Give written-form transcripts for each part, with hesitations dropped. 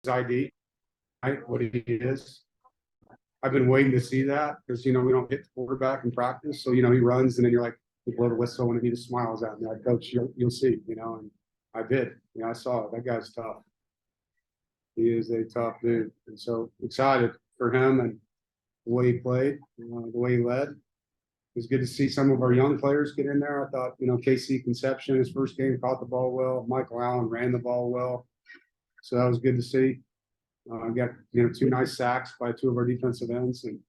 ID, right? What he is. I've been waiting to see that because we don't hit the quarterback in practice, so he runs and then you're like, you blow the whistle and he just smiles at me like, Coach, you'll see, and I did. I saw it. That guy's tough. He is a tough dude, and so excited for him and the way he played, the way he led. It was good to see some of our young players get in there. I thought, KC Conception, his first game, caught the ball well. Michael Allen ran the ball well, so that was good to see. Got 2 nice sacks by 2 of our defensive ends, and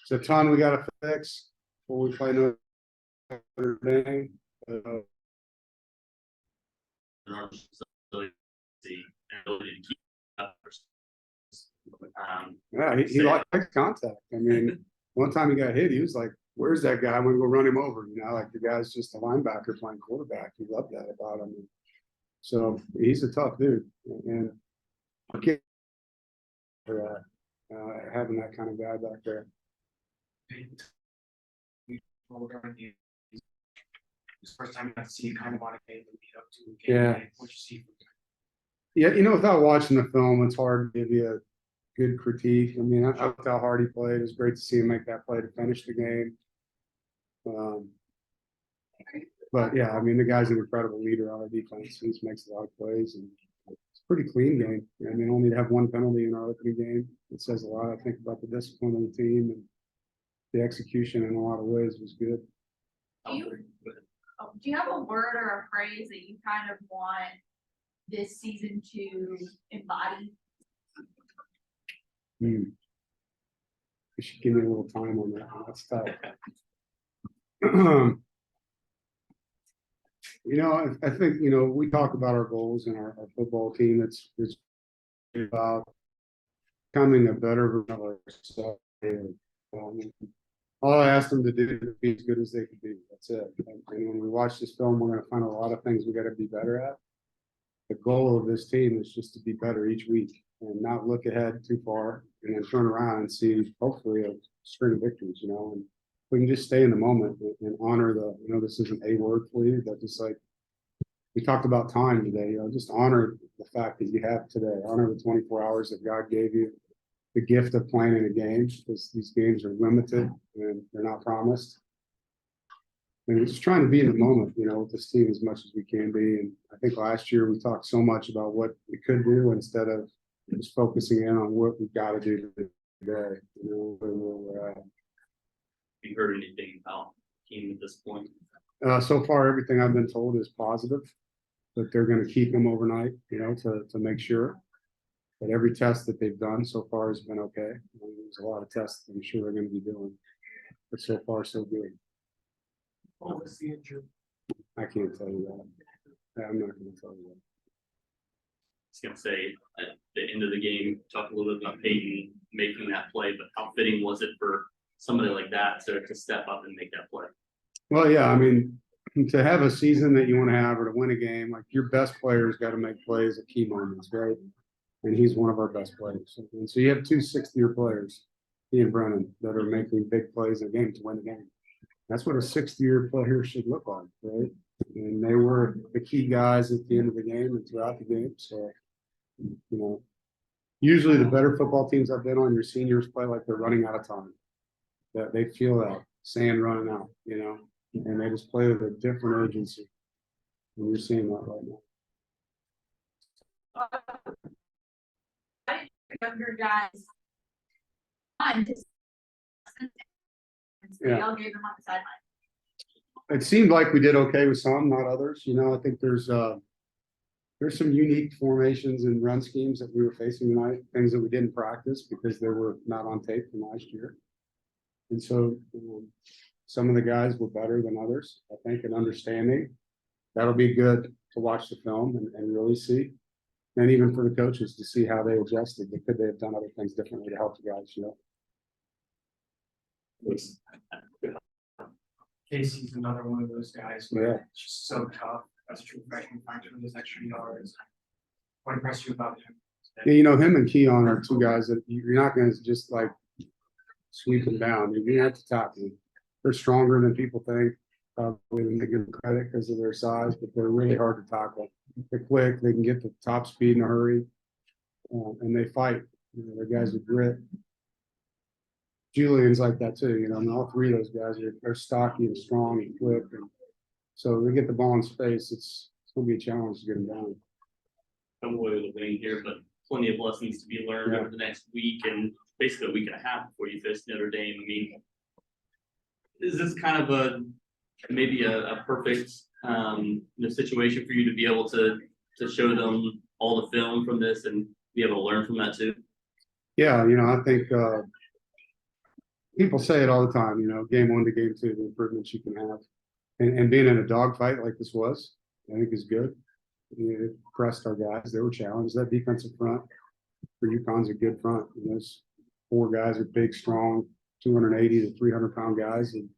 it's a ton we got to fix before we play Notre Dame. Yeah, he liked contact. I mean, one time he got hit, he was like, "Where's that guy? I'm gonna go run him over." Like the guy's just a linebacker playing quarterback. He loved that about him. So he's a tough dude, and having that kind of guy back there. First time I see you kind of on a game to lead up to. Yeah. What you see? Yeah, without watching the film, it's hard to give you a good critique. I mean, I thought how hard he played. It was great to see him make that play to finish the game. But yeah, I mean, the guy's an incredible leader on our defense. He just makes a lot of plays, and it's a pretty clean game. I mean, only to have 1 penalty in our opening game. It says a lot, I think, about the discipline of the team, and the execution in a lot of ways was good. Do you have a word or a phrase that you kind of want this season to embody? You should give me a little time on that one. That's tough. I think, we talk about our goals in our football team. It's about becoming a better version of ourselves. All I asked them to do is be as good as they could be. That's it. And when we watch this film, we're going to find a lot of things we got to be better at. The goal of this team is just to be better each week and not look ahead too far and then turn around and see hopefully a string of victories, and we can just stay in the moment and honor this isn't a word for you, but just like we talked about time today, just honor the fact that you have today, honor the 24 hours that God gave you, the gift of playing in a game, because these games are limited and they're not promised. And we're just trying to be in the moment, with this team as much as we can be. And I think last year we talked so much about what we could do instead of just focusing in on what we've got to do today. Have you heard anything about the team at this point? So far, everything I've been told is positive, that they're going to keep him overnight, to make sure. But every test that they've done so far has been okay. There's a lot of tests I'm sure they're going to be doing, but so far so good. What was the injury? I can't tell you that. I'm not going to tell you that. I was going to say at the end of the game, talk a little bit about Peyton making that play, but how fitting was it for somebody like that to step up and make that play? Well, yeah, I mean, to have a season that you want to have or to win a game, like your best players got to make plays at key moments, right? And he's one of our best players. And so you have 2 6th-year players, he and Brennan, that are making big plays in a game to win the game. That's what a 6th-year player should look like, right? And they were the key guys at the end of the game and throughout the game. So, usually the better football teams I've been on, your seniors play like they're running out of time. That they feel that sand running out, and they just play with a different urgency. And you're seeing that right now. Younger guys Yeah. Y'all gave them on the sideline. It seemed like we did okay with some, not others. I think there's some unique formations and run schemes that we were facing tonight, things that we didn't practice because they were not on tape from last year. And so some of the guys were better than others, I think, in understanding. That'll be good to watch the film and really see. And even for the coaches to see how they adjusted. Could they have done other things differently to help the guys, Casey's another one of those guys. Yeah. It's just so tough as a true freshman finding those extra yards. What impressed you about him? Yeah, him and Keon are 2 guys that you're not going to just like sweep them down. You're going to have to tackle them. They're stronger than people think. Probably when they give them credit because of their size, but they're really hard to tackle. They're quick. They can get to top speed in a hurry. and they fight. You know, they're guys with grit. Julian's like that too, you know, and all three of those guys are stocky and strong and quick. And so they get the ball in space. It's gonna be a challenge to get them down. Come away with a win here, but plenty of lessons to be learned Yeah. over the next week and basically a week and a half before you face Notre Dame. I mean, is this kind of maybe a perfect situation for you to be able to show them all the film from this and be able to learn from that too? Yeah, you know, I think people say it all the time, you know, game 1 to game 2, the improvements you can have. And being in a dogfight like this was, I think is good. It pressed our guys. They were challenged. That defensive front for UConn's a good front. And those 4 guys are big, strong, 280 to 300-pound guys. And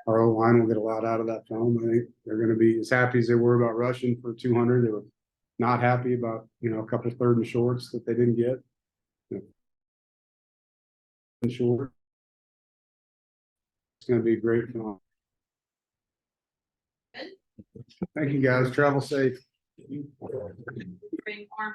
our O-line will get a lot out of that film. I think they're going to be as happy as they were about rushing for 200. They were not happy about, you know, a couple of 3rd and shorts that they didn't get. You know, short. It's going to be a great film. Thank you, guys. Travel safe. Bring arm